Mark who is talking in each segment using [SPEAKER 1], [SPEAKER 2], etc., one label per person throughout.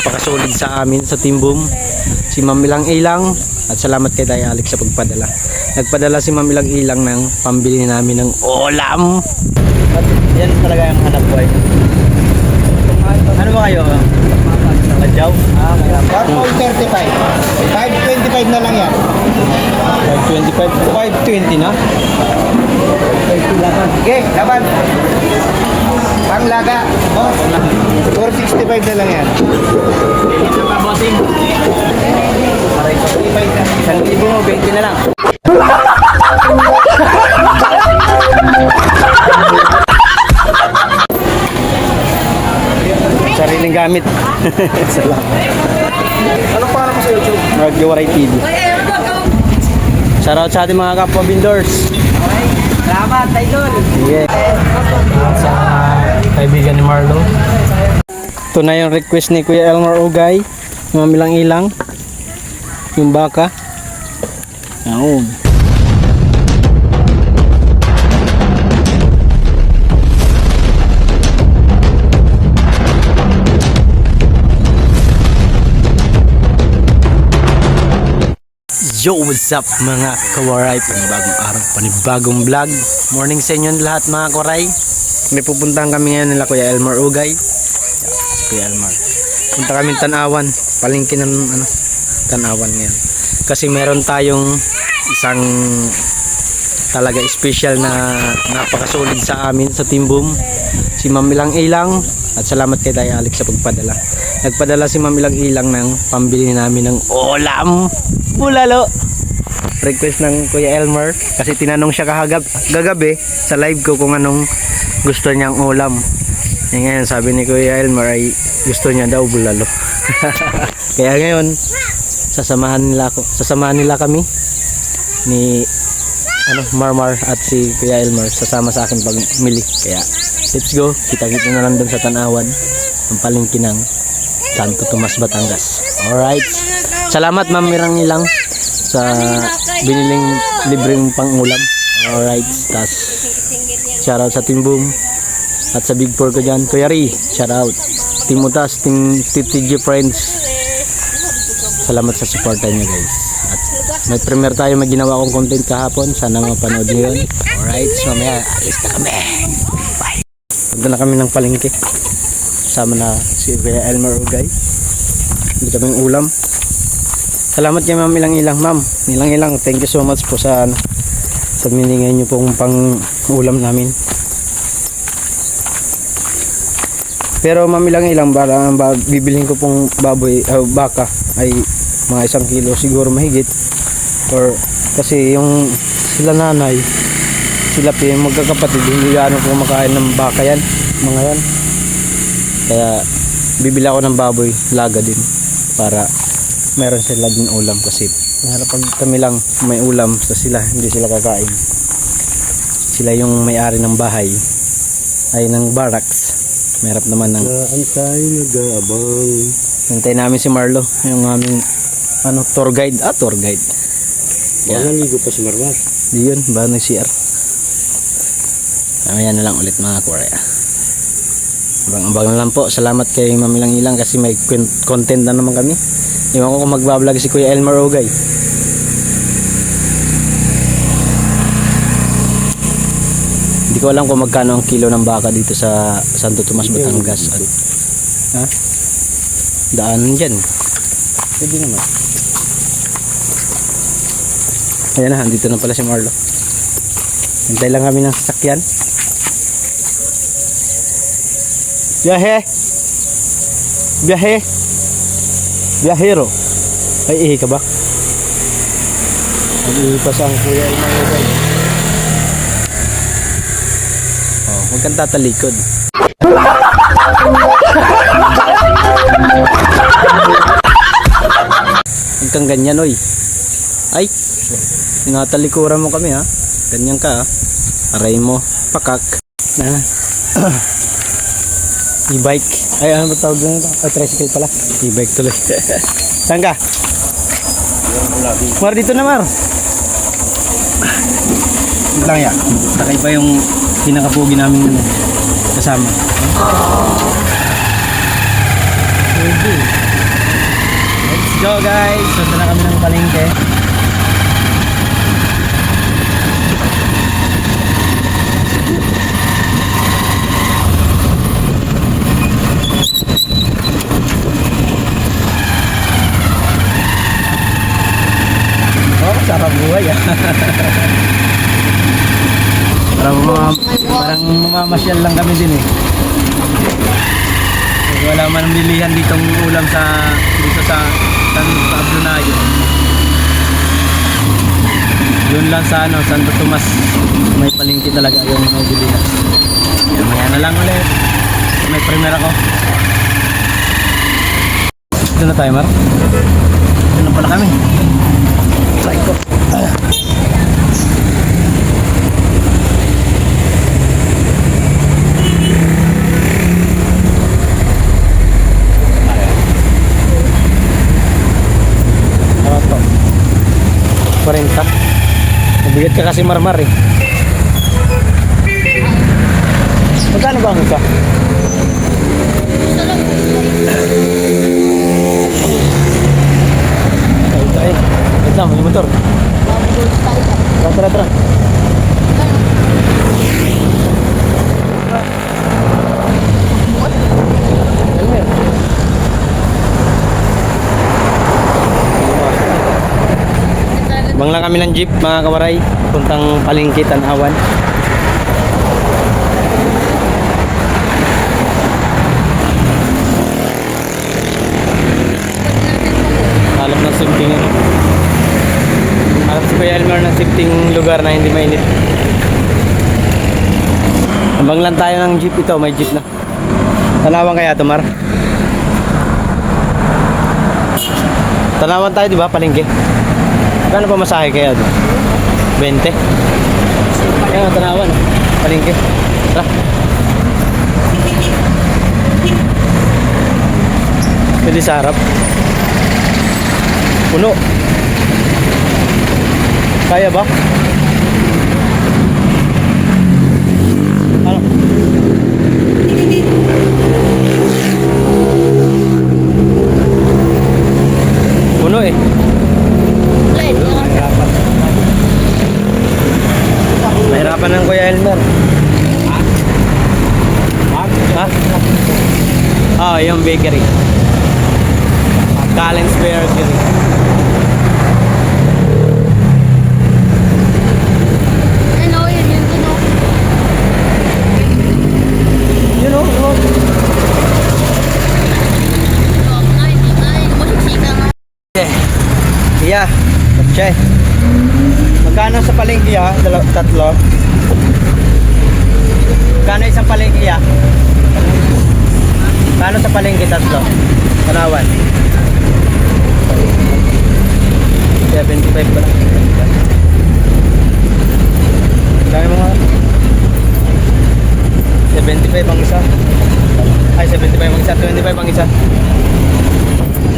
[SPEAKER 1] Pakasolid sa amin sa Team Boom si Ma'am Ilang Ilang, at salamat kay Tay Alex sa pagpadala. Nagpadala si Ma'am Ilang Ilang ng pambili namin ng ulam. At yan talaga yung hanap buhay. Ano ba kayo? Madyaw?
[SPEAKER 2] Kaya 4.35. 5.25 na lang yan.
[SPEAKER 1] 5.25, 5.20 na.
[SPEAKER 2] Okay, laban. Panglaga. Oh, 4.65 na lang yan.
[SPEAKER 1] Ito pa, bossing.
[SPEAKER 2] Aray, 45 na.
[SPEAKER 1] 1,020 na lang. Sariling gamit. Salamat.
[SPEAKER 2] Anong para mo sa YouTube?
[SPEAKER 1] Magwaray TV. Shoutout sa ating mga kapwa vendors.
[SPEAKER 2] Salamat, Idol.
[SPEAKER 1] Sige. Sa kaibigan ni Marlo. Ito na yung request ni Kuya Elmer Ugay. Ma'am Ilang Ilang. Yung baka. Ayun. Yo, what's up mga kawaray? Panibagong araw, panibagong vlog. Morning sa inyo lahat mga kawaray. May pupuntahan kami ngayon nila Kuya Elmer Ugay. Kuya Elmer. Punta kami Tanawan. Palengke ng Tanawan ngayon. Kasi meron tayong isang talaga special na napakasolid sa amin sa Team Boom. Si Ma'am Ilang Ilang. At salamat kay Tay Alex sa pagpadala. Nagpadala si Ma'am Ilang Ilang ng pambili namin ng ulam. Bulalo. Request ng Kuya Elmer kasi tinanong siya gagabi sa live ko kung anong gusto niyang ulam. E ngayon sabi ni Kuya Elmer ay gusto niya daw bulalo. Kaya ngayon sasamahan nila kami ni Marmar at si Kuya Elmer sasama sa akin pagmili. Kaya let's go. Kita-kita na lang doon sa Tanawan ang palengke ng Santo Tomas, Batangas. Alright. Salamat Ma'am Ilang Ilang sa biniling libreng pang-ulam. Alright. Tas shoutout sa Team Boom at sa Big 4 ko dyan. Kuya Ri, shoutout. Team Utas, Team TTG Friends. Salamat sa supportan niyo guys. At may premiere tayo, may ginawa kong content kahapon. Sana mapanood niyo yun. Alright. So mamaya alis na kami. Bye. Punta na kami ng palengke. Sama na si Kuya Elmer Ugay. Hindi kaming ulam. Salamat kay Ma'am Ilang Ilang. Ma'am Ilang Ilang, thank you so much po sa miningay nyo pong pang ulam namin. Pero Ma'am Ilang Ilang, bibilhin ko pong baboy, baka ay mga 1 kilo siguro mahigit. Or kasi yung sila nanay, sila po yung magkakapatid, hindi gaano po makain ng baka yan, mga yan. Kaya bibili ako ng baboy, laga din para meron sila din ulam kasi pag kami lang may ulam sa sila, hindi sila kakain. Sila yung may-ari ng bahay ay ng barracks. Merap naman ng
[SPEAKER 2] Antay nag-aabang.
[SPEAKER 1] hintay namin si Marlo, yung aming tour guide. Tour guide.
[SPEAKER 2] Baka naligo pa si Marmar.
[SPEAKER 1] Di yun, ba nag-CR. Mamaya na lang ulit mga Korea. Abang-abang na lang po. Salamat kay Ma'am Ilang Ilang kasi may content na naman kami. Iwan ko kung magbablog si Kuya Elmer Ugay. Hindi ko alam kung magkano ang kilo ng baka dito sa Santo Tomas, Batangas. Ha? Daanan dyan. Pwede naman. Ayan na, dito na pala si Marlo. Hintay lang kami ng sasakyan. Biyahe! Biyahe! Biyahero! Ay, ihi ka ba? Nag-ihi pa sa ang Kuya Elmer Ugay. Oh, huwag kang tatalikod. Huwag kang ganyan, oy. Ay, tinatalikuran mo kami ha. Ganyan ka ha. Aray mo, pakak. E-bike. Ay, ano ba tawag na ito? Tricycle pala. E-bike tuloy. Saan ka? Mar, dito na Mar. Ito lang yan. Sakay pa yung pinakapugi namin kasama. Pwede. go guys, sundan na kami ng palengke. Oh, sarap buhay ah. Parang mamamasyal lang kami din eh. Wala man bilihan ditong ulam dito sa Ablunayo. Yun lang sa Santo Tomas, may palengke talaga yung may bilihan. Yan, maya na lang ulit. May primer ako. Ito na tayo, Mar. Ito na pala kami. Psycho. Mabigat ka kasi marmar eh. Magkano ba ang isa? Ay, wait lang, may motor. Tara. Bang lang kami ng jeep mga kawaray, puntang palengke Tanawan. Alam ng simting ano. Alam si Kuya Elmer ng simting lugar na hindi mainit. Bang lang tayo ng jeep ito, may jeep na. Tanawan kaya ito, Mar? Tanawan tayo, di ba? Palengke. Kano pa masahe kaya doon? 20? Ayan, Tanawan. Palengke. Tara. Pwede sa harap. Puno. Kaya ba? Ano? Puno eh. Mahirapan ng Kuya Elmer. Ha? Oh, yung bakery. Collins Bakery.
[SPEAKER 3] Ano yun?
[SPEAKER 1] You know. Yeah. Che. Magkano sa palengke ya? Tatlo. Magkano isang palengke ya? Magkano sa palengke tatlo? Tanawan. 75 pa lang. Kaya mga 75 ang isa. Ay, 75 ang isa. 25 ang isa.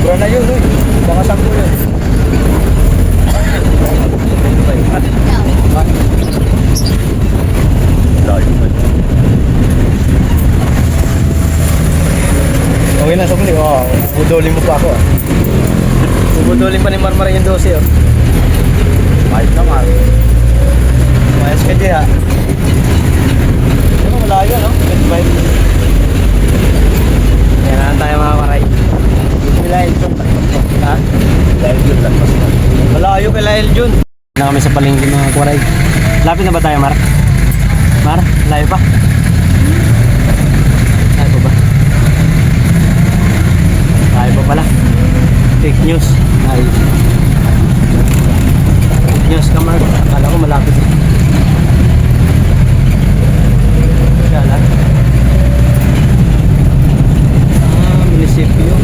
[SPEAKER 1] Bro na yun, baka 10 yun. Okay na, sabuli. Oh, budolin mo pa ako. Budolin pa ni Marmar yung 12. Oh. Ayos naman. Mayas ka dyan, ha? Ano, malayo, no? 25. Yan na tayo mga karay. Lail Jun. Ha? Lail Jun lang. Malayo kay Lail Jun. Na kami sa palengke mga karay. Lapit na ba tayo, Mar? Mar, layo pa? Layo pa ba? Layo pa pala. Fake news. Ay. Fake news ka, Mar. Akala ko malapit. Kala. Munisipyo.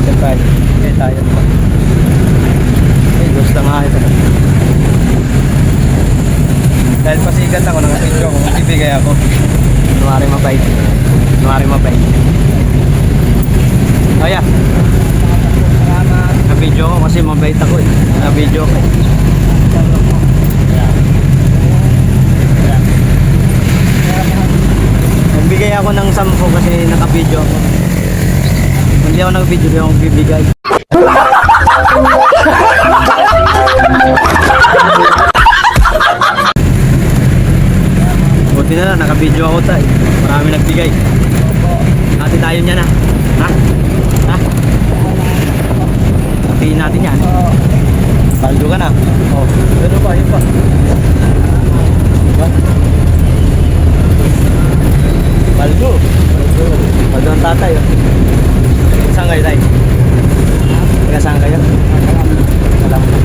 [SPEAKER 1] chicken fry. Okay, tayo pa. Okay, gusto nga ito. Dahil pasikat ako, naka-video ako, magbibigay ako. Kunwari mabait. Kunwari mabait. Oh yeah. Na-video ako kasi mabait ako eh. Na-video ako. Nagbigay ako ng 10 kasi naka-video ako. Hindi ako nag-video, hindi ako bibigay. Buti na lang, naka-video ako tayo. Marami nagbigay. Ate tayo niya na. Ha? Ha? Sabihin natin yan. Paldo ka na. Oh, pero pa, yun pa. Diba? Paldo. Paldo ang tatay. Oh. Saan kayo tayo? Taga saan kayo? Alam mo.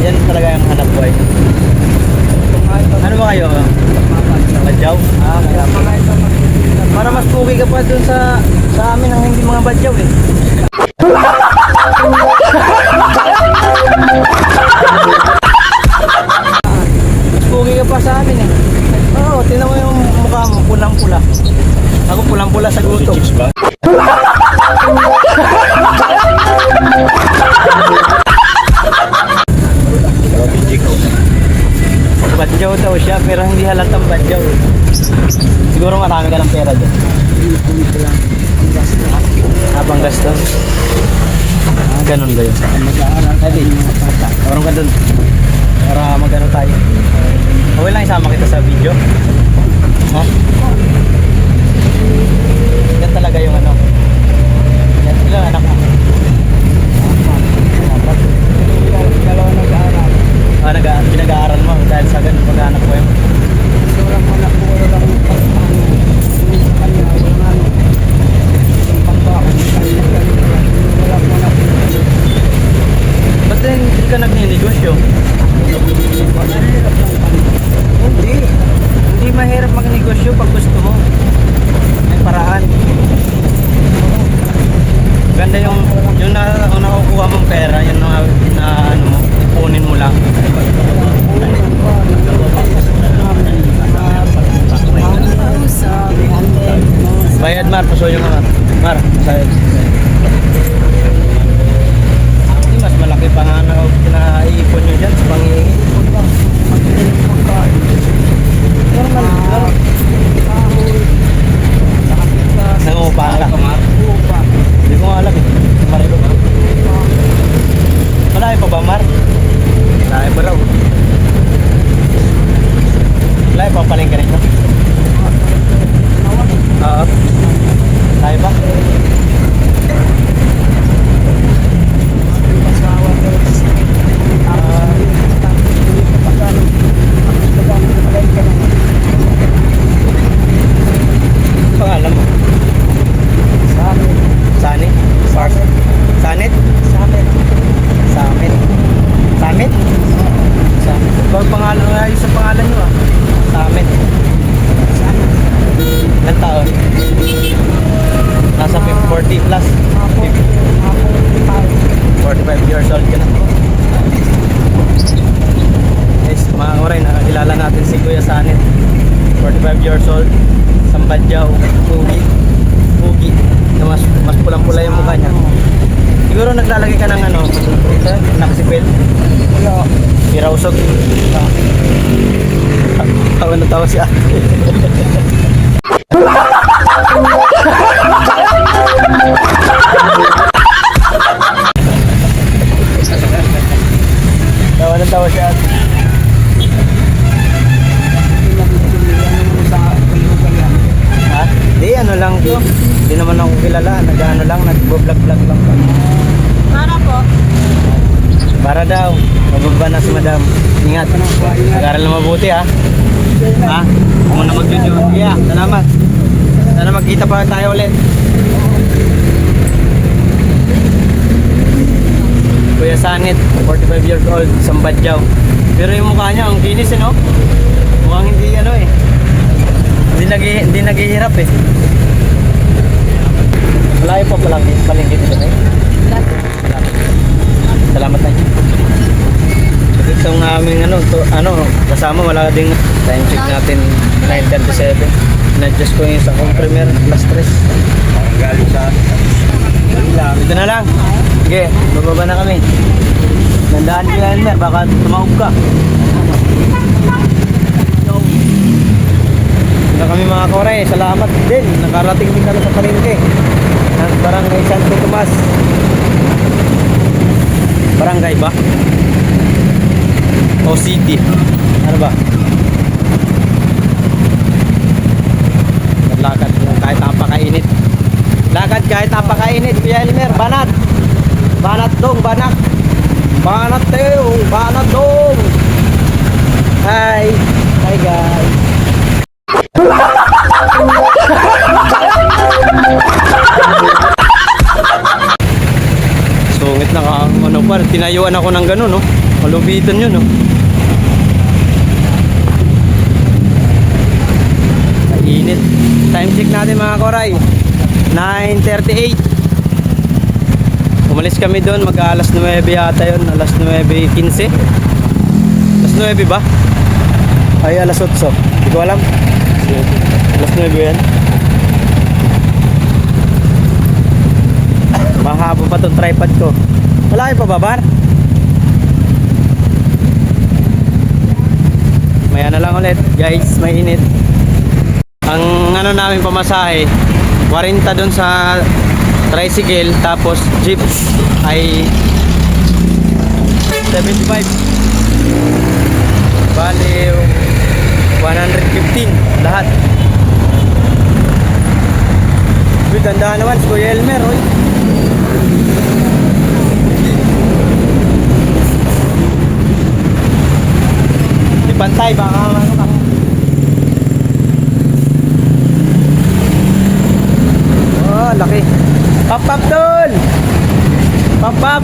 [SPEAKER 1] Yan talaga yung hanap buhay. Ano ba kayo? Badyaw? Ah, kaya para mas pugi ka pa dun sa amin ang hindi mga badyaw eh. Mas pugi ka pa sa amin eh. Oo, tingnan mo yung mukha mo, pulang-pula. Ako pulang-pula sa gutom. Badyaw daw siya pero hindi halatang badyaw. Siguro marami ka ng pera dyan. Habang gastos. Ah, ganun ba yun? Hindi. Marunong ka dun. Para magano tayo. Okay lang isama kita sa video. Ha? Yan talaga yung ano. Yan ilang anak mo. Dalawa nag-aaral. Ah, pinag-aaral mo dahil sa ganun pag-anak ko yun. Ba't din hindi ka nagninegosyo? Hindi mahirap magnegosyo pag gusto mo. May paraan. Ganda yung nakukuha mong pera, yun na ano mo, ipunin mo lang. Bayad Mar, pasuyo nga Mar. Sayad. Mas malaki pa nga na kinaiipon nyo dyan sa pangihingi. Nangungupahan ka? Hindi ko nga alam eh. Marilo ba? Malayo pa ba Mar? Malayo pa raw. Malayo pa ang palengke rin mo? Oo. Malayo ba? Pangalan mo? Sanit? Park? Sanit? Samit. Samit? Samit? Samit. Bang pangalan nga yung sa pangalan nyo ah. Samit. Ilang taon? Nasa 40 plus? 45 years old ka na. Guys, mga oray, nakakilala natin si Kuya Sanit. 45 years old. Sambadyaw. Pugi. Na mas pulang-pula yung mukha niya. Siguro naglalagay ka ng ano, nakasipil? Wala. Pirausog. Tawa na tawa siya. Tawa na tawa siya. Ha? Di, ano lang to. Hindi naman ako kilala. Nag-ano lang, nag-vlog-vlog lang.
[SPEAKER 3] Para po.
[SPEAKER 1] Para daw. Mababa na si madam. Ingat. Mag-aral na mabuti ha. Ha? Huwag mo na mag-video. Yeah, salamat. Sana magkita pa tayo ulit. Kuya Sanit, 45 years old, Sambadyaw. Pero yung mukha niya, ang kinis eh no? Mukhang hindi ano eh. Hindi naghihirap eh. Malayo Malayo pa palengke dito na. Salamat tayo. Itong aming kasama wala ding time check natin 9:37. Na-adjust ko yung sa comprimer plus 3.
[SPEAKER 2] Galing sa
[SPEAKER 1] Dito na lang. Sige, bababa na kami. Nandaan ko yan, Mer. Baka tumawag ka. Ito kami mga kore. Salamat din. Nakarating din kami sa palengke. Ng Barangay Santo Tomas. Barangay ba? O city? Ano ba? Naglakad lang kahit napakainit. Lakad kahit napakainit, Kuya Elmer. Banat! Banat dong, banak! Banat tayo! Banat dong! Hi! Hi guys! Sungit na ka, tinayuan ako ng gano'n, no? Malubitan yun, no? Init. Time check natin mga koray. 9:38. Umalis kami doon mag-alas 9 yata yun. Alas 9:15. Alas 9 ba? Ay alas 8. Hindi ko alam. Alas 9 yan. Mahaba pa itong tripod ko. Wala kayo pababar? Maya na lang ulit guys. May init. Ang namin pamasahe 40 doon sa tricycle, tapos jeep ay 75. Bali 115 lahat. Uy, dandahan naman si Kuya Elmer, oy. Di pantay, baka ano ka. Oh, laki. Pop doon. Pop.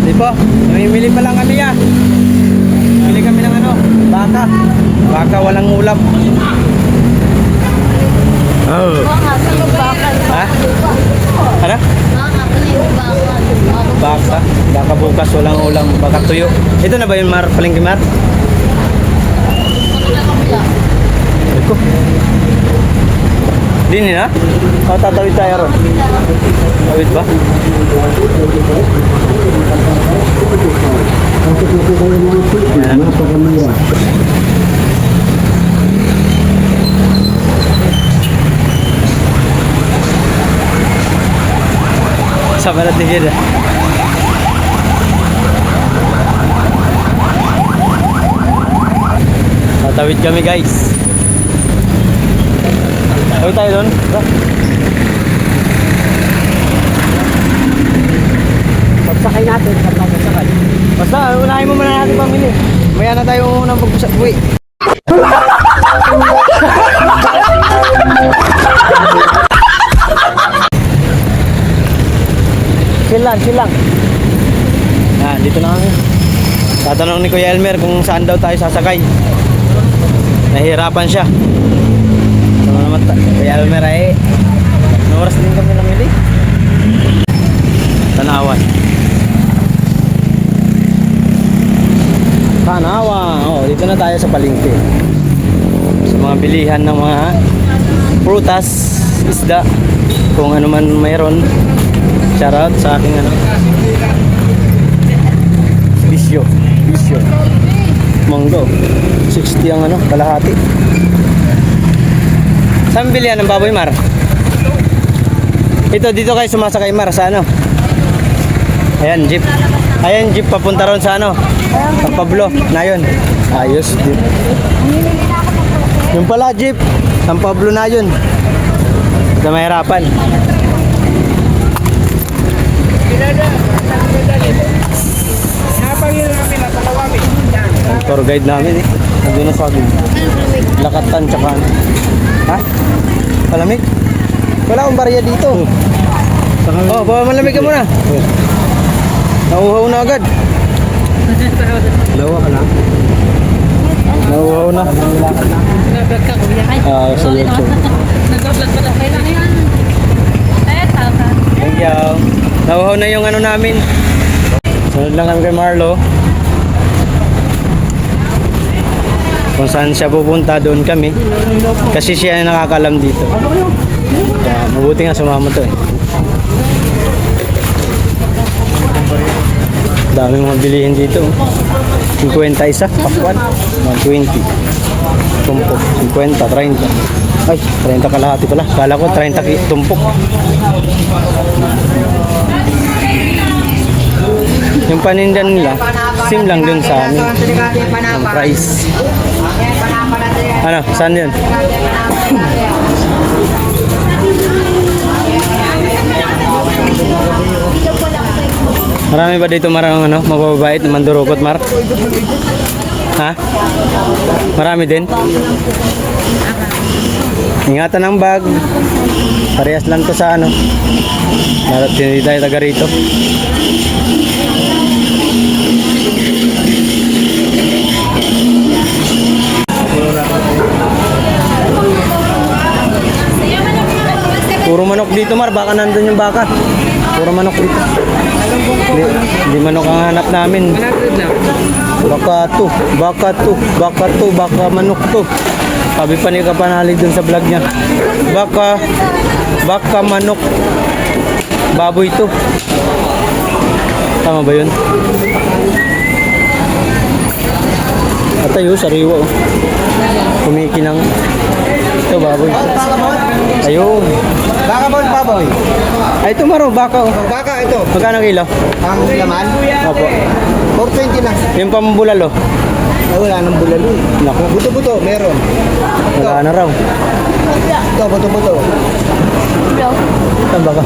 [SPEAKER 1] Di po, namimili pa lang kami ya. Bili kami ng baka. Baka walang ulam. Oh. Ha? Ano? Baka. Baka bukas walang ulam. Baka tuyo. Ito na ba yung palengke Mar? Ito. Dini na? O tatawid tayo ron? Tawid ba? Sama natin kita. Tatawid kami guys. Tawid tayo doon. Pagsakay natin. Pagsakay. Basta, unahin mo muna natin pamili. Maya na tayo unang pag-uwi. Chill lang. Dito na kami. Tatanong ni Kuya Elmer kung saan daw tayo sasakay. Nahihirapan siya. Ano naman Kuya Elmer ay oras din kami namili. Tanawan. Oh, dito na tayo sa palengke. Sa mga bilihan ng mga prutas, isda, kung ano man mayroon. Shoutout sa aking bisyo. Manggo. 60 ang kalahati. Saan bilihan ng baboy Mar? Ito, dito kayo sumasakay Mar sa Ayan, jeep. Ayan, jeep papunta ron sa San Pablo. Na yun. Ayos, jeep. Yung pala, jeep. San Pablo na yun. Sa mahirapan. Tour guide namin nandun na sa akin. Lakatan tsaka ha? Malamig? Wala akong barya dito. Oh, bawa malamig ka muna. Nauhaw na agad. Lawa ka na? Nauhaw na. Ah, sa YouTube.
[SPEAKER 3] Nag-vlog ka na. Kailan yan?
[SPEAKER 1] Nauhaw na yung ano namin. Sunod lang kami kay Marlo. Kung saan siya pupunta, doon kami. Kasi siya yung nakakalam dito. Kaya mabuti nga sumama to eh. Daming mga bilihin dito. 50 isa, pakwan. 120. Tumpok. 50, 30. Ay, 30 kalahati pala. Kala ko 30 tumpok. Yung paninda nila, sim lang dun sa amin. Ang price. Ano, saan yun? Marami ba dito marang ano, mababait na mandurukot, Mar? Ha? Marami din? Ingatan ang bag. Parehas lang to sa ano. Dapat hindi tayo taga rito. Puro manok dito, Mar. Baka nandun yung baka. Puro manok dito. Hindi manok ang hanap namin. Baka to, baka to, baka to, baka manok to. Sabi pa ni Kapanalig dun sa vlog niya. Baka manok. Baboy to. Tama ba yun? At tayo, sariwa oh. Kumikinang. Ito baboy. Ayun.
[SPEAKER 2] Baka ba baboy?
[SPEAKER 1] Ay, ito Maro, baka oh.
[SPEAKER 2] Baka ito.
[SPEAKER 1] Magkano kilo?
[SPEAKER 2] Ang laman?
[SPEAKER 1] Opo.
[SPEAKER 2] 420 lang.
[SPEAKER 1] Yung pambulalo.
[SPEAKER 2] Ay, wala nang bulalo.
[SPEAKER 1] Naku,
[SPEAKER 2] Buto-buto, meron.
[SPEAKER 1] wala na raw.
[SPEAKER 2] Ito, buto-buto.
[SPEAKER 1] Saan baka?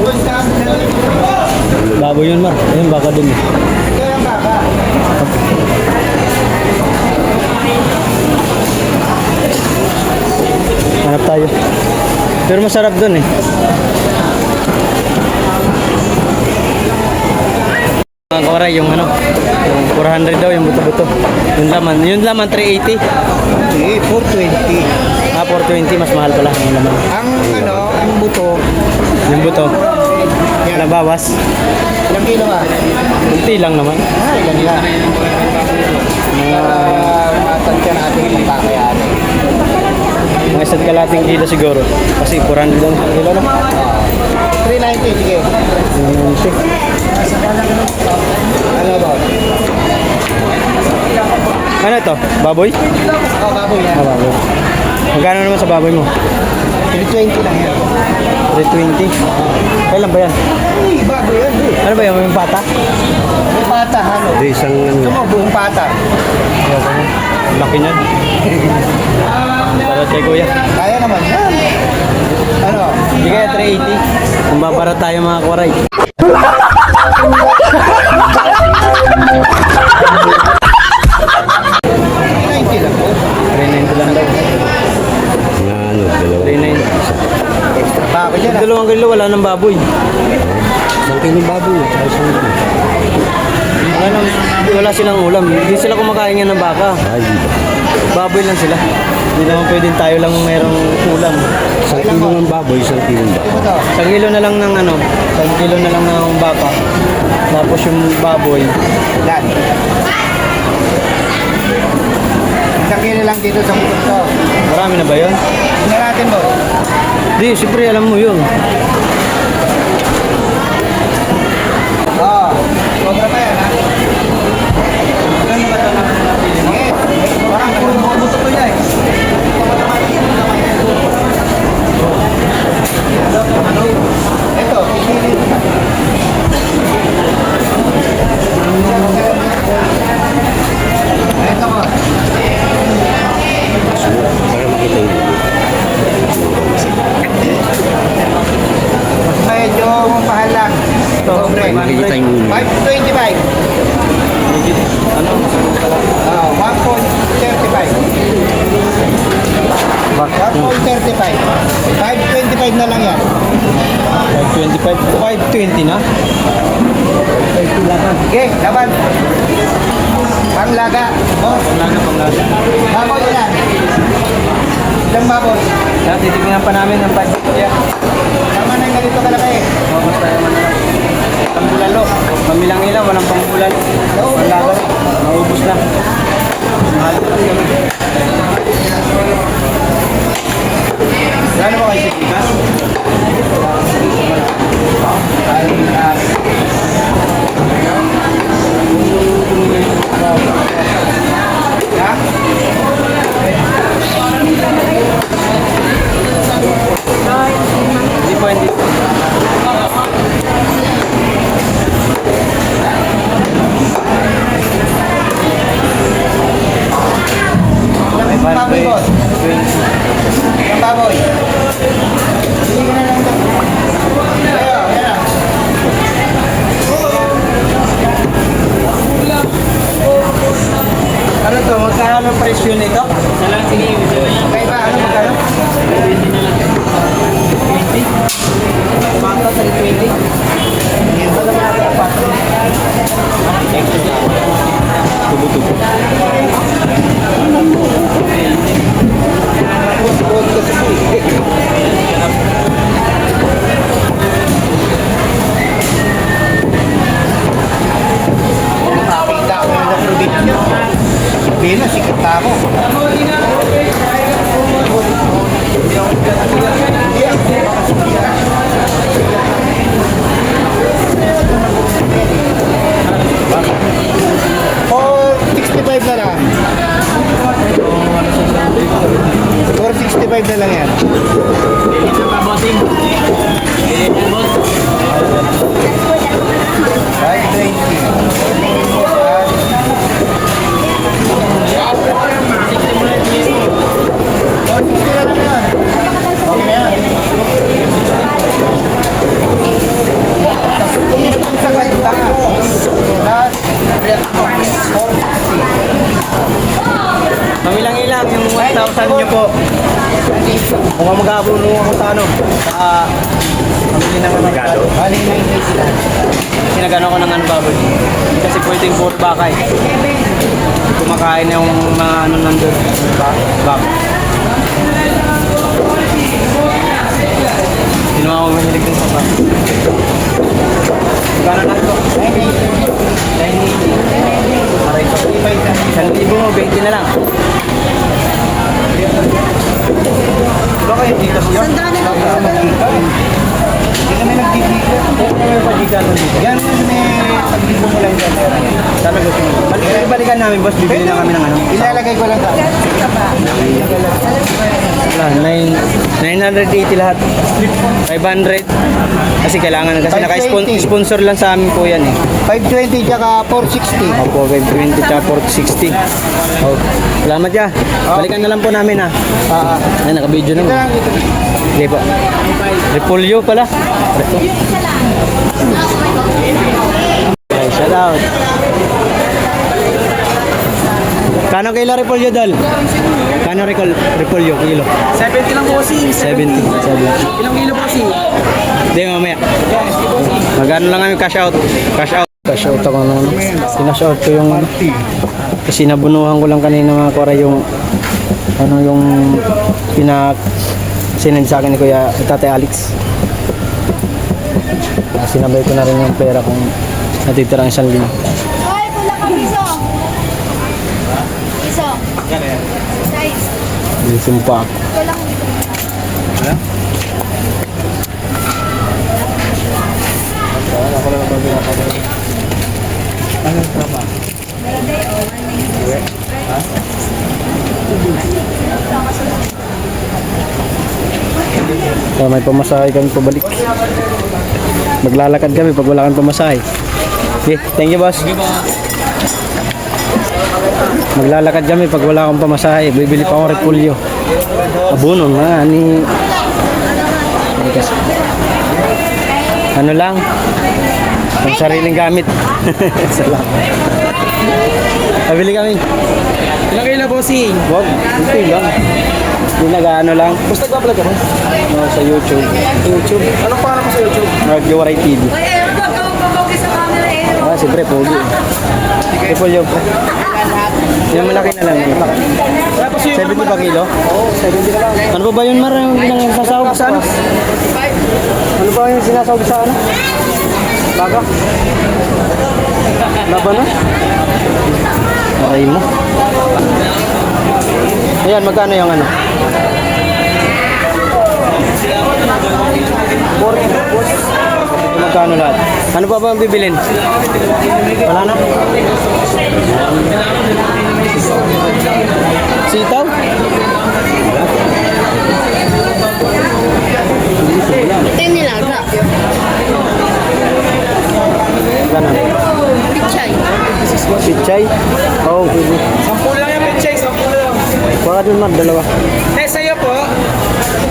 [SPEAKER 1] Baboy yun, Mar. Ayun, baka dun eh.
[SPEAKER 2] Ito yung baka.
[SPEAKER 1] Hanap tayo. Pero masarap dun eh. Mga koray, yung ano, yung 400 daw, yung buto-buto. Yung laman 380.
[SPEAKER 2] Eh, 420.
[SPEAKER 1] Ah, 420, mas mahal pala yung laman.
[SPEAKER 2] Ang ano, ang buto.
[SPEAKER 1] Yung buto, nabawas.
[SPEAKER 2] Ilang kilo ba?
[SPEAKER 1] Kunti lang naman.
[SPEAKER 2] Ah, ilan nila? Matansya natin yung kakayan.
[SPEAKER 1] Mga isa't kalating kilo siguro. Kasi 400 lang sa kilo na.
[SPEAKER 2] 390, sige. Ano ba?
[SPEAKER 1] Ano ito? Baboy?
[SPEAKER 2] Oh, baboy yan.
[SPEAKER 1] Ah, baboy. Magkano naman sa baboy mo?
[SPEAKER 2] 320 lang yan.
[SPEAKER 1] 320. Kailan ba yan?
[SPEAKER 2] Uy, baboy yan.
[SPEAKER 1] Ano ba yan? May pata?
[SPEAKER 2] May pata, ano?
[SPEAKER 1] Hindi, isang
[SPEAKER 2] Ito mo, buong pata.
[SPEAKER 1] laki niyan. Para kay kuya.
[SPEAKER 2] Kaya naman yan. Ano?
[SPEAKER 1] Hindi kaya 380. Kung babara tayo mga koray.
[SPEAKER 2] $90 lang po.
[SPEAKER 1] 390 lang daw.
[SPEAKER 4] Ano, dalawa.
[SPEAKER 1] 390.
[SPEAKER 2] Extra pa ako dyan.
[SPEAKER 1] Dalawang kilo wala ng baboy.
[SPEAKER 4] Isang kilong baboy. Isang kilo.
[SPEAKER 1] Wala silang ulam. Hindi sila kumakain nga ng baka.
[SPEAKER 4] Ay, di ba?
[SPEAKER 1] Baboy lang sila. Hindi naman pwedeng tayo lang merong ulam.
[SPEAKER 4] Isang kilo ng baboy, isang kilong baka.
[SPEAKER 2] Ito to.
[SPEAKER 1] 1 kilo na lang ng ano, 1 kilo na lang ng baka. Tapos yung baboy,
[SPEAKER 2] Yan. Isang kilo lang dito sa buto to.
[SPEAKER 1] marami na ba yun?
[SPEAKER 2] Tingnan natin mo.
[SPEAKER 1] Di, siyempre alam mo yun.
[SPEAKER 2] Oo. Sobra pa yan, ha? Sige. Parang puro mga buto to niya, eh. Ito, pipili. Ito ko.
[SPEAKER 4] Para makita yung
[SPEAKER 2] Medyo mahal lang. Sobre.
[SPEAKER 4] makikita yung ulo.
[SPEAKER 2] 525.
[SPEAKER 1] Ano?
[SPEAKER 2] 1.35. 1.35. 525 na lang yan.
[SPEAKER 1] 525, 520 na?
[SPEAKER 2] Okay, laban. Panglaga. Oh,
[SPEAKER 1] Panglaga.
[SPEAKER 2] baboy yan. Ilang baboy?
[SPEAKER 1] Kaya titignan pa namin ng 5 yan.
[SPEAKER 2] Tama na yung ganito kalaki.
[SPEAKER 1] Basta naman na lang. Pambulalo. Kamilang ilaw, walang pambulalo. Wala ba? Naubos na. Mahal. Gano'n ba kayo sa bigas? Hindi po, hindi.
[SPEAKER 2] Baboy, boss. Ang baboy. Hindi ka na lang ito. Ayan, ayan.
[SPEAKER 1] Ano to? Magkano ang presyo nito?
[SPEAKER 2] Okay ba? Ano magkano?
[SPEAKER 1] Pato, 320.
[SPEAKER 2] Ito na mga dapat.
[SPEAKER 1] Tubo-tubo.
[SPEAKER 2] Nakakita ko yung probinsya. Sabihin na, sikat na ako. For 65 na lang. 465 na lang yan.
[SPEAKER 1] Mamilang-ilang yung 1,000 nyo po. Kung mag-aabuno ako sa ano, sa pamili ng magado.
[SPEAKER 2] Bali 980 lang.
[SPEAKER 1] Sinagano ko ng ano baboy. Kasi pwedeng puro bakay. Kumakain yung mga ano nandun. Bak. Hindi naman ako mahilig din sa bak. Magkano na ito? 980. Aray ko. 1,000, 20 na lang. Baka yung dito siya?
[SPEAKER 3] Sandaan na lang po.
[SPEAKER 2] Hindi kami nagdidika. Yan may pagdibo mo lang dyan.
[SPEAKER 1] Sana gusto mo. Balikan namin boss, bibili na kami ng ano.
[SPEAKER 2] Ilalagay ko lang ka.
[SPEAKER 1] Wala, 980 lahat. 500. Kasi kailangan kasi
[SPEAKER 2] 520.
[SPEAKER 1] naka-sponsor lang sa amin po yan eh.
[SPEAKER 2] 520 tsaka 460.
[SPEAKER 1] Opo, 520 tsaka 460. Oh, salamat ya. Balikan na lang po namin ha. Ay, naka-video
[SPEAKER 2] Ito
[SPEAKER 1] naman.
[SPEAKER 2] lang ito.
[SPEAKER 1] Hindi po. Repolyo pala. Okay, shout out. Kano kilo repolyo dal? Kano repolyo kilo?
[SPEAKER 5] 70 lang po si
[SPEAKER 1] 70.
[SPEAKER 5] Ilang kilo po si?
[SPEAKER 1] Hindi, mamaya. Magano lang kami cash out. Cash out. Cash out ako ng ano. Sinash out ko yung ano. Kasi nabunuhan ko lang kanina mga kora yung ano yung sinend sa akin ni Kuya Tate Alex. Sinabay ko na rin yung pera kung natitirang 1,000.
[SPEAKER 3] Ay, pula ka piso. Piso. Size.
[SPEAKER 1] Sumpa ako.
[SPEAKER 3] Ito lang dito.
[SPEAKER 1] So, may pamasahe kami pabalik. Maglalakad kami pag wala kang pamasahe. Okay, thank you boss. Maglalakad kami pag wala akong pamasahe. Bibili pa akong repolyo. Abuno na ni ano lang ang sariling gamit. Salamat. Pabili kami.
[SPEAKER 5] Ilang kilo po si?
[SPEAKER 1] Wag, hindi lang. Hindi nag-ano lang.
[SPEAKER 5] Basta nagpa-vlog ka mo?
[SPEAKER 1] Sa YouTube.
[SPEAKER 5] YouTube. Anong pangalan mo sa YouTube?
[SPEAKER 1] Nag-Waray TV. Ah, siyempre, pogi. Repolyo po. Yung malaki na lang.
[SPEAKER 5] Tapos yung
[SPEAKER 1] 70 pa kilo?
[SPEAKER 5] Oo, 70 na lang.
[SPEAKER 1] Ano pa ba yun, Mar? Yung sinasahog sa ano? Ano ba yung sinasahog sa ano? Baga. Laban na. Aray mo. Ayan, magkano yung ano? 40. Magkano lahat? Ano pa ba ang bibilin? Wala na? Sitaw?
[SPEAKER 3] Ito yung nilaga.
[SPEAKER 1] Ganon.
[SPEAKER 3] Pichay.
[SPEAKER 1] Pichay? Oo, pwede.
[SPEAKER 5] 10 lang yung pichay, 10 lang.
[SPEAKER 1] Baka dun, Mar, dalawa.
[SPEAKER 5] Eh, sa'yo po.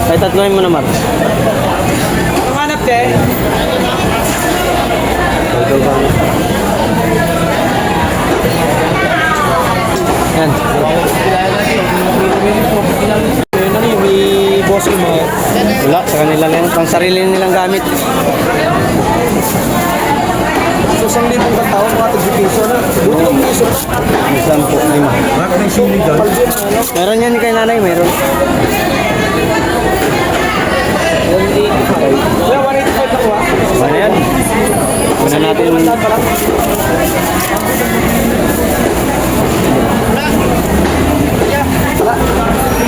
[SPEAKER 1] Ay, tatloin mo na, Mar.
[SPEAKER 5] Ang hanap, te.
[SPEAKER 1] Yan.
[SPEAKER 5] Ayun na yung may bossing mo.
[SPEAKER 1] Wala, sa kanila lang. Pang sarili nilang gamit.
[SPEAKER 5] So, 1,000 katao, mga tig-piso na. Buti ng piso.
[SPEAKER 1] Isang po, lima. Meron yan kay nanay, meron.
[SPEAKER 5] Kaya 185 na ko, ah.
[SPEAKER 1] Ano yan? Una natin.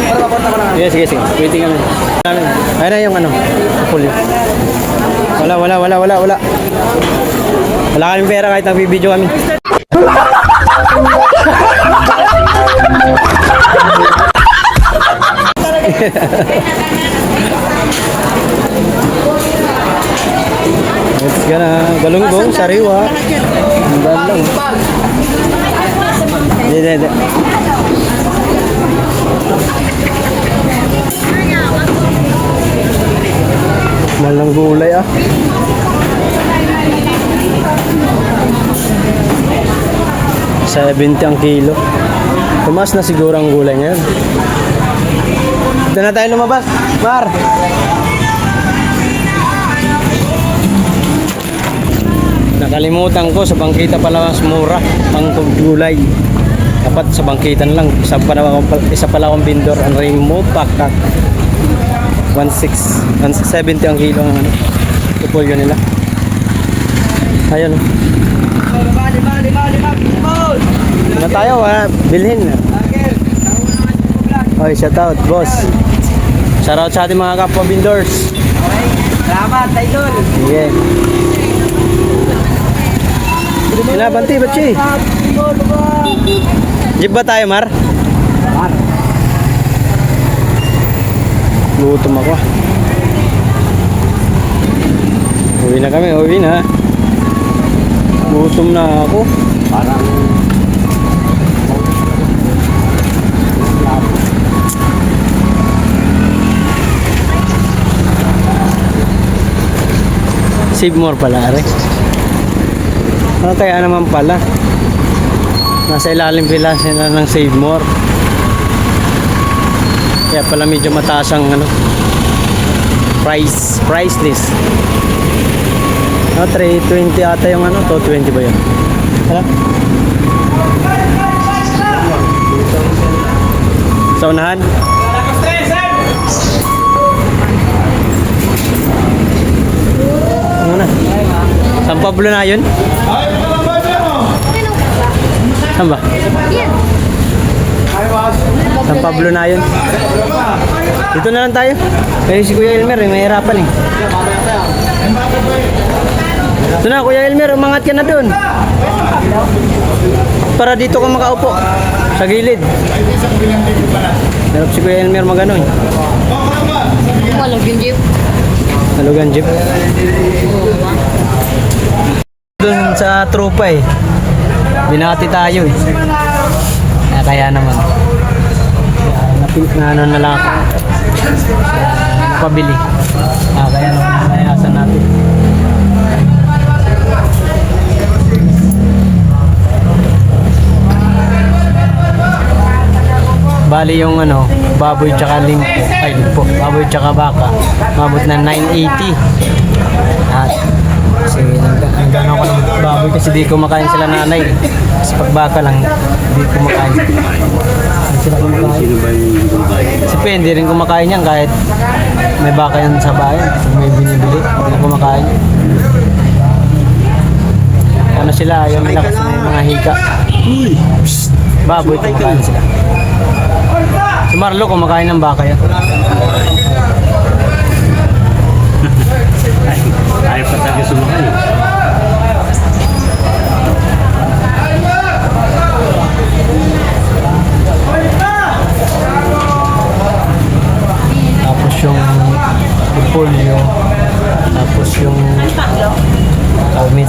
[SPEAKER 5] Para mapunta ko na.
[SPEAKER 1] Sige, sige. Waiting kami. Ayun na yung ano. Full. Wala. Wala kaming pera kahit nagbibideo kami. Let's go na. Galunggong, sariwa. Ang daan lang. Hindi. Mahal ng gulay ah. $70 ang kilo. Tumaas na siguro ang gulay ngayon. Dito na tayo lumabas. Mar! Nakalimutan ko, sa bangkita pala mas mura ang gulay. Dapat sa bangkitan lang. Isa pala akong vendor. Ang remote pakak. 170 ang kilo ang ano. Tupolyo nila. Ayun. Ano tayo ha? Bilhin. Oy, shout out boss. Shout out sa ating mga kapwa vendors.
[SPEAKER 5] Salamat, idol.
[SPEAKER 1] Sige. Sila, banti, batsi. Jeep ba tayo, Mar? Gutom ako. Uwi na kami, uwi na. Gutom na ako. Parang Save more pala, are. Ano kaya naman pala? Nasa ilalim pala sila ng save more. Kaya pala medyo mataas ang ano, price list. 320 ata yung ano, 220 ba yun? Hala? Sa unahan? Ano na? San Pablo na yun? Saan ba? San Pablo na yun. Dito na lang tayo. Kaya si Kuya Elmer, mahirapan eh. Ito na, Kuya Elmer, umangat ka na dun. Para dito ka makaupo. Sa gilid. Harap si Kuya Elmer magano eh.
[SPEAKER 3] Walang yung jeep.
[SPEAKER 1] Halugan jeep. Doon sa tropa eh. Binati tayo eh. Kaya naman. Na ano na lang ako. Pabili. Kaya naman nayasan natin. Bali yung ano, baboy tsaka lingpo, baboy tsaka baka, mabot na 980. At kasi nagano ko ng baboy kasi di ko makain sila nanay. Kasi pag baka lang, di ko makain. Hindi sila kumakain.
[SPEAKER 4] Sino ba yung
[SPEAKER 1] Si Pen, di rin kumakain yan kahit may baka yan sa bayan. May binibili, hindi na kumakain. ano sila, ayaw nila kasi may mga higa. Psst, baboy, kumakain sila. Si Marlo, kumakain ng baka yan.
[SPEAKER 4] Ayaw pa talaga sumakay.
[SPEAKER 1] Tapos yung polio, tapos yung almit.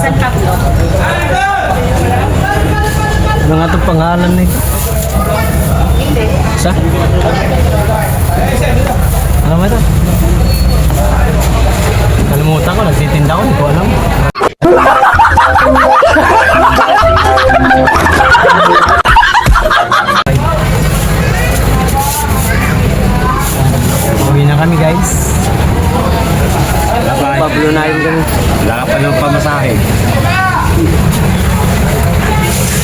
[SPEAKER 1] Ano nga itong pangalan nito? Sa? Ano ba ito? Kalimutan ko, nagtitinda ko, hindi ko alam. Uwi na kami guys. Pablo na yun kami.
[SPEAKER 4] Wala ka pa ng pamasahe.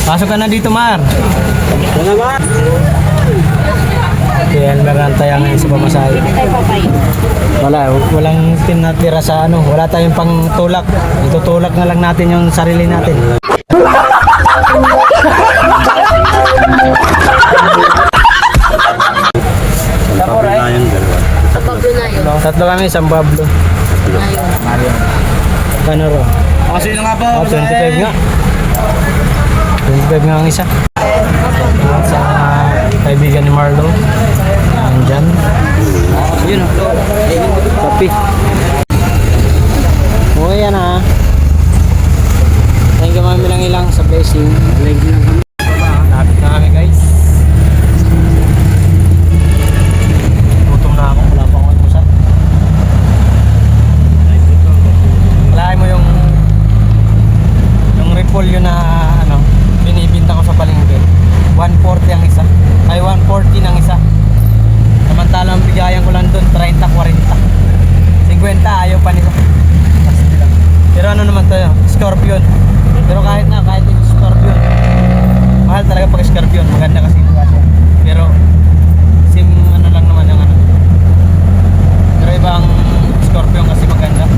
[SPEAKER 1] Pasok ka na dito, Mar.
[SPEAKER 4] Ito naman.
[SPEAKER 1] Kaya meranta yan ngayon sa pamasahe. Walang tinatira sa ano. Wala tayong pang tulak. Itutulak na lang natin yung sarili natin.
[SPEAKER 4] Pablo na yung dalawa.
[SPEAKER 3] Sa Pablo na yun.
[SPEAKER 1] Tatlo kami, isang Pablo.
[SPEAKER 3] Ayun.
[SPEAKER 1] Gano ro?
[SPEAKER 2] Kasi na nga po.
[SPEAKER 1] 25 nga. 25 nga ang isa. At sa kaibigan ni Marlo. Nandyan. Yun o. Kapi. Okay yan ha. Thank you mami lang ilang sa blessing. Lapit na kami guys. Gutom na ako. Wala pa akong almusal. Kalahin mo yung repolyo na ano, binibinta ko sa palengke. 140 ang isa. Ay 140 ng isa. Samantalang bigayan ko lang doon 30, 40. 50 ayaw pa nila. Pero ano naman to, Scorpion. Pero kahit yung Scorpion, mahal talaga pag Scorpion. Maganda kasi yung klase. Pero sim ano lang naman yung ano. Pero ibang Scorpion kasi maganda.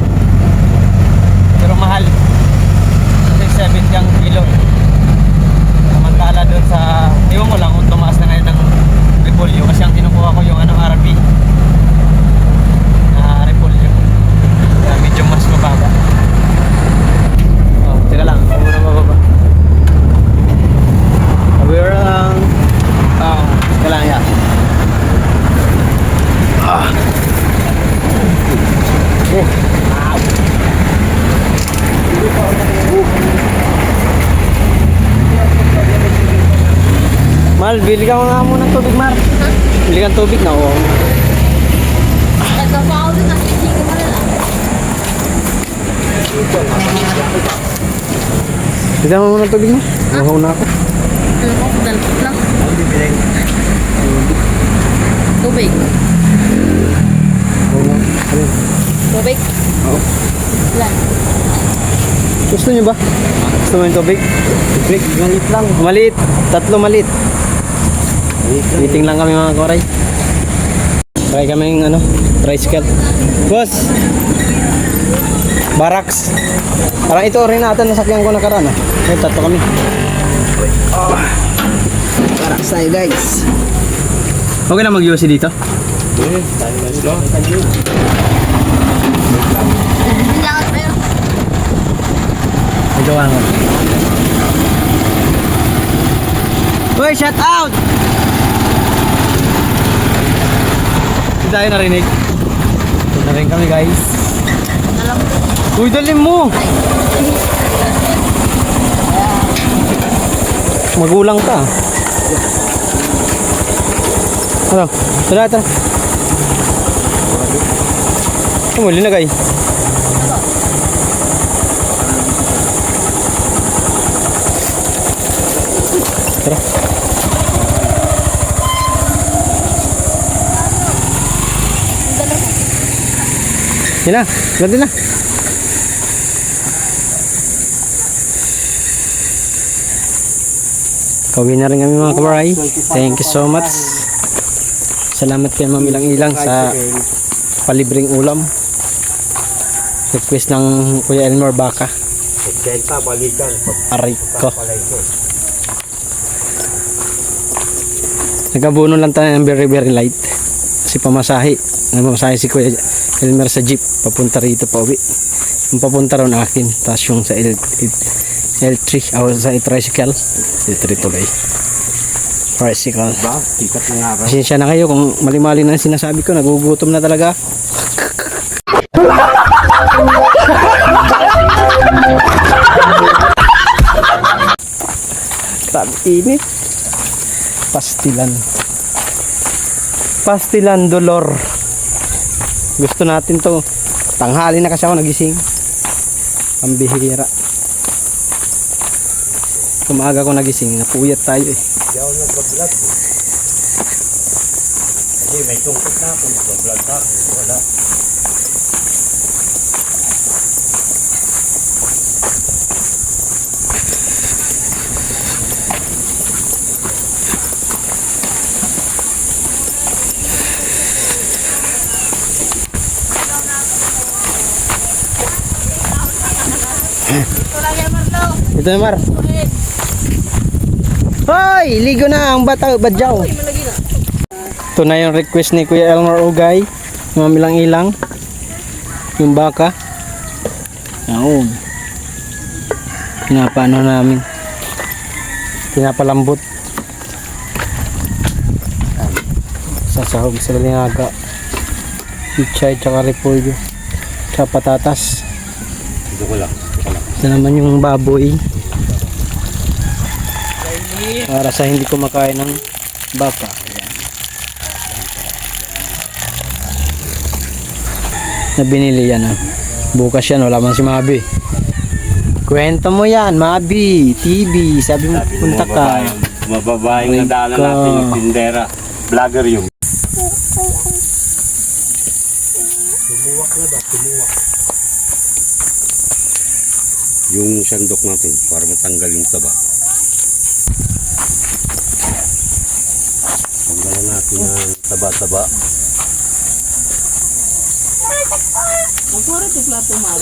[SPEAKER 1] Pero mahal. 70 ang kilo. Samantala doon sa, iwan ko lang kung tumaas na ngayon ng repolyo kasi ang kinukuha ko yung ano, RB na repolyo na medyo mas mababa. Oh, teka lang, ako muna mababa. Aware lang. Oh, teka lang yan. Ah. Oh. Mal, bili ka nga muna ng tubig, Mar. Bili kang tubig na, oh.
[SPEAKER 3] Nagkapa ako doon kasi hindi ko malala.
[SPEAKER 1] Bili mo muna ng tubig mo. Mahaw na ako.
[SPEAKER 3] Ano ko? Dalpot lang. Tubig. Tubig?
[SPEAKER 1] Oo.
[SPEAKER 3] Ilan?
[SPEAKER 1] Gusto niyo ba? Gusto mo yung tubig? Tubig, maliit lang. Maliit. 3 maliit. Meeting lang kami mga koray. Try kami yung ano, tricycle. Boss! Barracks. Parang ito rin natin nasakyan ko nakaraan. May 3 kami. Barracks tayo guys. Okay na mag-UC dito?
[SPEAKER 3] Lakad tayo.
[SPEAKER 1] Ito nga nga. Uy, shout out! Hindi tayo narinig. Ito na rin kami guys.
[SPEAKER 3] Alam ko.
[SPEAKER 1] Uy, dalim mo! Magulang ka. Ano? Tara, tara. Umuli na guys. Tara. Yan na, ganti na. Kawin na rin kami mga kabaray. Thank you so much. Salamat kay Ma'am Ilang-Ilang sa palibreng ulam. Request ng Kuya Elmer Baka.
[SPEAKER 4] Senta, balikan.
[SPEAKER 1] Aray ko.
[SPEAKER 4] Palengke.
[SPEAKER 1] Nagkabuno lang tayo ng very very light. Kasi pamasahe. Nagmamasahe si Kuya Elmer sa jeep. Papunta rito pa uwi. Yung papunta ron akin. Tapos yung sa L3. O sa tricycle. L3 tuloy. Tricycle.
[SPEAKER 4] Ba? Tikat na nga raw.
[SPEAKER 1] Pasensya na kayo kung mali-mali na yung sinasabi ko. Nagugutom na talaga. Grabe init. Pastilan. Pastilan dolor. Gusto natin to. Tanghali na kasi ako nagising. Pambihira. Kumaga ko nagising. Napuyat tayo eh.
[SPEAKER 4] Hindi ako nag-vlog. Kasi may tungkot na ako. Nag-vlog na ako. Wala.
[SPEAKER 1] Ito na Mar. Hoy! Ligo na ang bata badyaw. Ito na yung request ni Kuya Elmer Ugay. Mamilang-ilang. Yung baka. Ayan. Pinapaano namin. Pinapalambot. Sasahog sa linaga. Pichay tsaka repolyo. Tsaka patatas.
[SPEAKER 4] Dito ko lang.
[SPEAKER 1] Ito naman yung baboy. Para sa hindi kumakain ng baka. Ayan. Na binili yan ha. Bukas yan, wala man si Mabi. Kwento mo yan, Mabi. TV, sabi mo punta ka.
[SPEAKER 4] Mababaeng
[SPEAKER 1] Ay,
[SPEAKER 4] nadala
[SPEAKER 1] ka.
[SPEAKER 4] natin yung tindera. Vlogger yung. Yung sandok natin para matanggal yung taba. Tanggalan natin ang taba-taba.
[SPEAKER 3] Puro na naman.